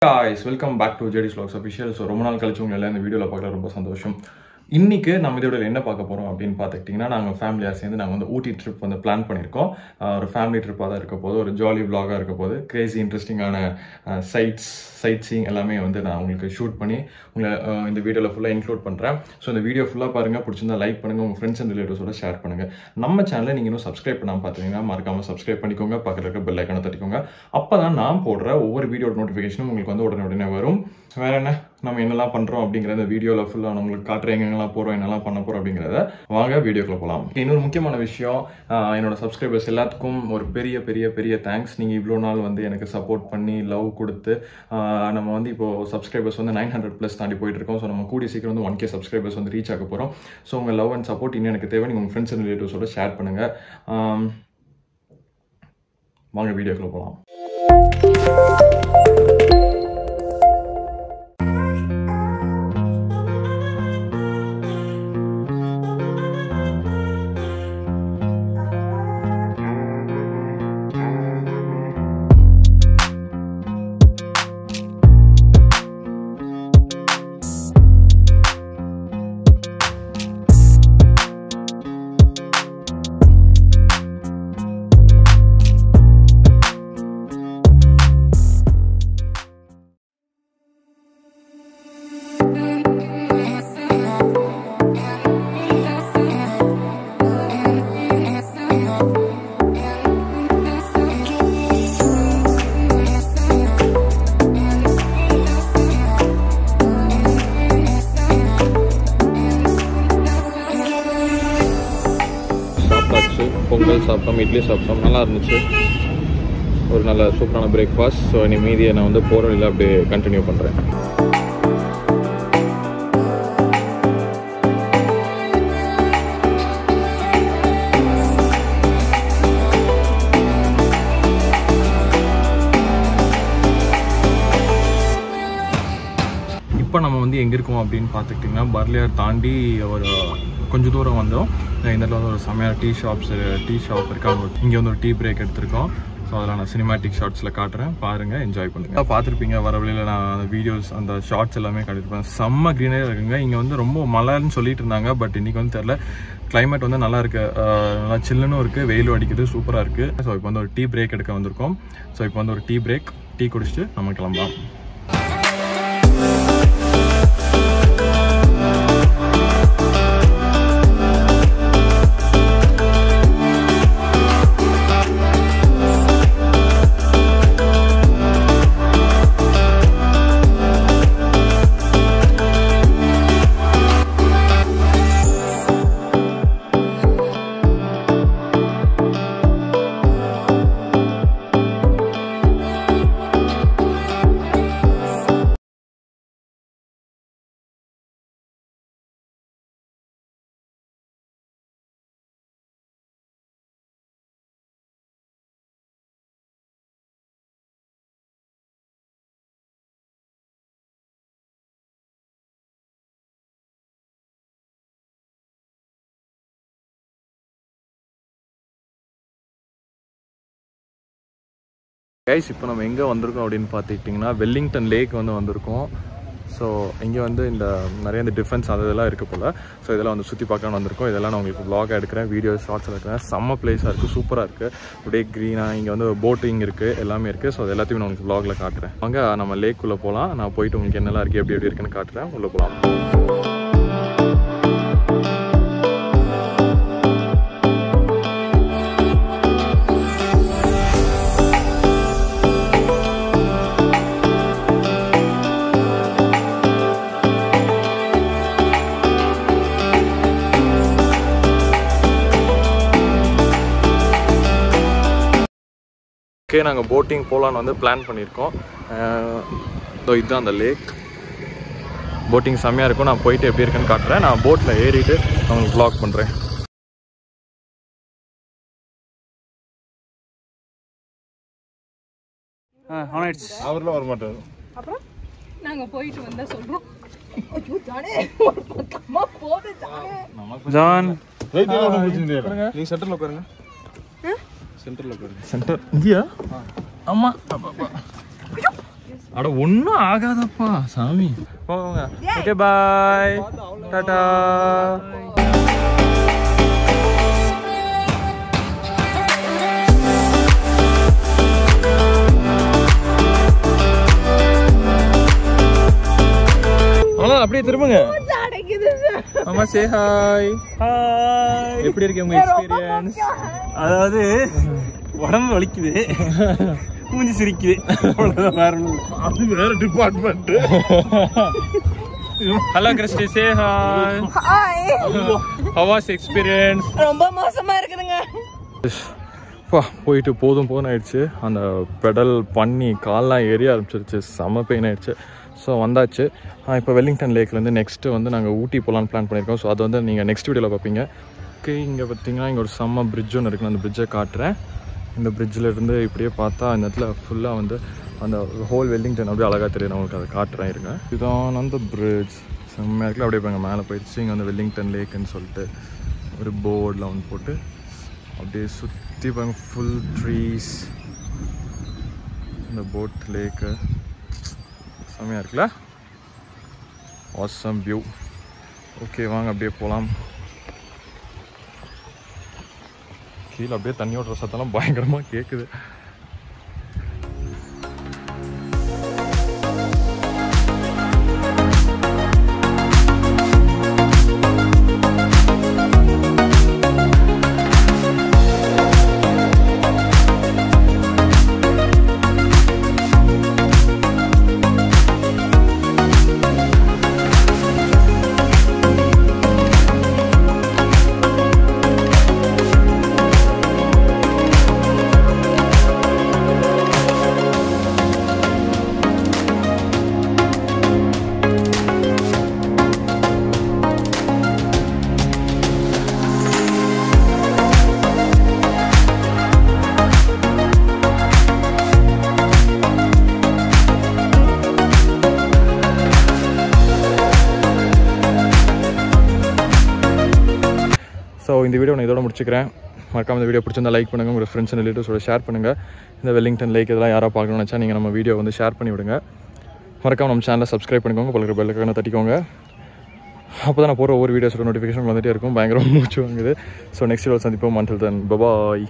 Guys, welcome back to JD's Vlogs Official. So ரொம்ப நாள் கழிச்சு உங்களை இந்த வீடியோல பார்க்கற ரொம்ப சந்தோஷம். இன்னைக்கு நம்ம இதோட என்ன பார்க்க போறோம் அப்படினு பாத்துக்கிட்டீங்கன்னா நாங்க ஃபேமிலியா சேர்ந்து நாங்க வந்து ஊட்டி ட்ரிப் வந்து பிளான் பண்ணிருக்கோம். ஒரு ஃபேமிலி ட்ரிப்பா தான் இருக்க போகுது. ஒரு ஜாலி vlog-ஆ இருக்க போகுது. கிரேசி இன்ட்ரஸ்டிங்கான சைட் சீயிங் எல்லாமே வந்து நான் உங்களுக்கு ஷூட் பண்ணி உங்களை இந்த வீடியோல ஃபுல்லா இன்க்ளூட் பண்றேன். சோ இந்த வீடியோ ஃபுல்லா பாருங்க. பிடிச்சிருந்தா லைக் பண்ணுங்க. உங்க ஃப்ரெண்ட்ஸ் அண்ட் ரிலேட்டிவ்ஸோட ஷேர் பண்ணுங்க. நம்ம சேனலை நீங்க இன்னும் சப்ஸ்கிரைப் பண்ணாம பாத்தீங்கன்னா மறக்காம சப்ஸ்கிரைப் பண்ணிக்கோங்க. பக்கத்துல இருக்க பெல் ஐகானை தட்டிக்கோங்க. அப்பதான் நான் போடுற ஒவ்வொரு வீடியோட நோட்டிஃபிகேஷனும் உங்களுக்கு வந்து உடனே வரும். வேற என்ன நம்ம என்னெல்லாம் பண்றோம் அப்படிங்கறத வீடியோல ஃபுல்லா நான் உங்களுக்கு காட்டுறேன். எங்கெல்லாம் போறோம், என்னெல்லாம் பண்ண போறோம் அப்படிங்கறத வாங்க வீடியோக்குள்ள போலாம். இன்னொரு முக்கியமான விஷயம், என்னோட சப்ஸ்கிரைபர்ஸ் எல்லாத்துக்கும் ஒரு பெரிய பெரிய பெரிய தேங்க்ஸ். நீங்க இவ்வளவு நாள் வந்து எனக்கு சப்போர்ட் பண்ணி லவ் கொடுத்து நம்ம வந்து இப்போ சப்ஸ்கிரைபர்ஸ் வந்து 900+ தாண்டி போயிட்டு இருக்கோம். ஸோ நம்ம கூடிய சீக்கிரம் வந்து 1K சப்ஸ்கிரைபர்ஸ் வந்து ரீச் ஆக போறோம். ஸோ உங்க லவ் அண்ட் சப்போர்ட் இன்னும் எனக்கு தேவை. நீங்க உங்க ஃப்ரெண்ட்ஸ் அண்ட் ரிலேட்டிவ்ஸோட ஷேர் பண்ணுங்க. வாங்க வீடியோக்குள்ள போலாம். பொங்கல் சாப்பிட்டோம், இட்லி சாப்பிட்டோம், நல்லா இருந்துச்சு. ஒரு நல்ல சூப்பரான பிரேக்ஃபாஸ்ட். ஸோ இனி மீதியை நான் வந்து போகிற வழியில் அப்படியே கண்டினியூ பண்ணுறேன். இப்போ நம்ம வந்து எங்கே இருக்கோம் அப்படின்னு பார்த்துக்கிட்டிங்கன்னா பர்லியார் தாண்டி ஒரு கொஞ்சம் தூரம் வந்தோம். இந்த இடத்துல வந்து ஒரு செம்மையான டீ ஷாப் இருக்காங்க. இங்கே வந்து ஒரு டீ பிரேக் எடுத்திருக்கோம். ஸோ அதில் நான் சினிமேட்டிக் ஷார்ட்ஸில் காட்டுறேன், பாருங்கள், என்ஜாய் பண்ணுங்கள். பார்த்துருப்பீங்க வர வழியில் நான் அந்த வீடியோஸ் அந்த ஷார்ட்ஸ் எல்லாமே காட்டியிருப்பேன். செம்ம க்ரீனரியாக இருக்குங்க. இங்கே வந்து ரொம்ப மழைன்னு சொல்லிட்டு இருந்தாங்க. பட் இன்றைக்கி வந்து தெரில, கிளைமேட் வந்து நல்லா இருக்குது, நல்லா சில்லுன்னு இருக்குது, வெயிலும் அடிக்குது, சூப்பராக இருக்குது. ஸோ இப்போ வந்து ஒரு டீ பிரேக் எடுக்க வந்திருக்கோம். ஸோ இப்போ வந்து ஒரு டீ பிரேக், டீ குடிச்சிட்டு நம்ம கிளம்பலாம். கைஸ், இப்போ நம்ம எங்கே வந்திருக்கோம் அப்படின்னு பார்த்துக்கிட்டிங்கன்னா வெல்லிங்டன் லேக் வந்து வந்திருக்கோம். ஸோ இங்கே வந்து இந்த நிறைய இந்த டிஃபென்ஸ் அது இதெல்லாம் இருக்குது போல். ஸோ இதெல்லாம் வந்து சுற்றி பார்க்கலான்னு வந்திருக்கோம். இதெல்லாம் நான் உங்களுக்கு vlog எடுக்கிறேன், வீடியோ ஷார்ட்ஸ் எடுக்கிறேன். செம்ம பிளேஸாக இருக்குது, சூப்பராக இருக்குது, அப்படியே க்ரீனாக. இங்கே வந்து போட்டிங் இருக்குது, எல்லாமே இருக்குது. ஸோ அது எல்லாத்தையும் நான் உங்களுக்கு vlogல காட்டுறேன். வாங்க நம்ம லேக்குள்ளே போகலாம். நான் போயிட்டு உங்களுக்கு என்னெல்லாம் இருக்குது, எப்படி இருக்குன்னு காட்டுறேன். உள்ளே போகலாம். ஓகே, நாங்கள் போட்டிங் போகலான்னு வந்து பிளான் பண்ணியிருக்கோம். இதுதான் அந்த லேக். போட்டிங் செம்மையாக இருக்கும். நான் போயிட்டு எப்படி இருக்குன்னு காட்டுறேன். நான் போட்டில் ஏறிட்டு உங்களுக்கு vlog பண்ணுறேன். அவரில் வர மாட்டாரு. அப்புறம் நாங்கள் போயிட்டு வந்தால் சொல்கிறோம். ஜான் நீ சென்டரில் உட்காருங்க. சென்டர்ல உட்காருங்க. சென்டர் இங்கயா? ஆமா. அட ஒன்றும் ஆகாதப்பா சாமி. போங்க. Okay bye, Tata. அப்படியே திரும்புங்க. ஆமா, சே ஹாய். ஹாய். எப்படி இருக்கு உங்க எக்ஸ்பீரியன்ஸ்? அதாவது உடம்பு வலிக்குது, மூஞ்சி சிரிக்குது, அது வேற department. Hello Christy, say hi. Hi. How was experience? ரொம்ப மோசமா இருக்குதுங்க. போயிட்டு போதும் ஆயிடுச்சு. அந்த பெடல் பண்ணி கால்லாம் ஏறி ஆரம்பிச்சிருச்சு, செம்ம பெயின் ஆயிடுச்சு. ஸோ வந்தாச்சு. இப்போ வெல்லிங்டன் லேக்லேருந்து நெக்ஸ்ட்டு வந்து நாங்கள் ஊட்டி போகலான்னு பிளான் பண்ணியிருக்கோம். ஸோ அது வந்து நீங்கள் நெக்ஸ்ட் வீடியோவில் பார்ப்பீங்க. ஓகே, இங்கே பார்த்தீங்கன்னா இங்கே ஒரு செம்ம பிரிட்ஜ் ஒன்று இருக்குன்னு அந்த பிரிட்ஜை காட்டுறேன். இந்த பிரிட்ஜில் இருந்து இப்படியே பார்த்தா அந்த இடத்துல ஃபுல்லாக வந்து அந்த ஹோல் வெல்லிங்டன் அப்படியே அழகாக தெரியும். நான் உங்களுக்கு அதை காட்டுறேன் இருங்க. இதுதான் அந்த பிரிட்ஜ், செம்மையாக இருக்குல்ல. அப்படியே இப்போ மேலே போயிடுச்சு. இங்கே வந்து வெல்லிங்டன் லேக்குன்னு சொல்லிட்டு ஒரு போர்டில் வந்து போட்டு அப்படியே சுற்றி பாருங்க, ஃபுல் ட்ரீஸ். இந்த போட் லேக்கு செம்மையாக இருக்குல்ல, ஆசம் வியூ. ஓகே, வாங்க அப்படியே போகலாம். கீழே அப்படியே தண்ணி ஓட்டுற சத்தெல்லாம் பயங்கரமாக கேட்குது. ஸோ இந்த வீடியோ நான் இதோட முடிச்சுக்கிறேன். மறக்காம இந்த வீடியோ பிடிச்சிருந்தா லைக் பண்ணுங்கள், உங்கள் ஃப்ரெண்ட்ஸ் அண்ட் ரிலேட்டிவ்ஸோட ஷேர் பண்ணுங்கள். இந்த வெல்லிங்டன் லேக் இதெல்லாம் யாராவது பார்க்கணும்னு நினச்சா நீங்கள் நம்ம வீடியோ வந்து ஷேர் பண்ணி விடுங்க. மறக்காம நம்ம சேனலை சப்ஸ்கிரைப் பண்ணிக்கோங்க, பக்கத்தில் பெல் ஐகானை தட்டிக்கோங்க. அப்போ தான் நான் போகிற ஒவ்வொரு வீடியோஸோட நோட்டிஃபிகேஷன் வந்துகிட்டே இருக்கும். பயங்கரமாக மூச்சு வாங்குது. ஸோ நெக்ஸ்ட் வீடியோ சந்திப்போம். until then, bye bye.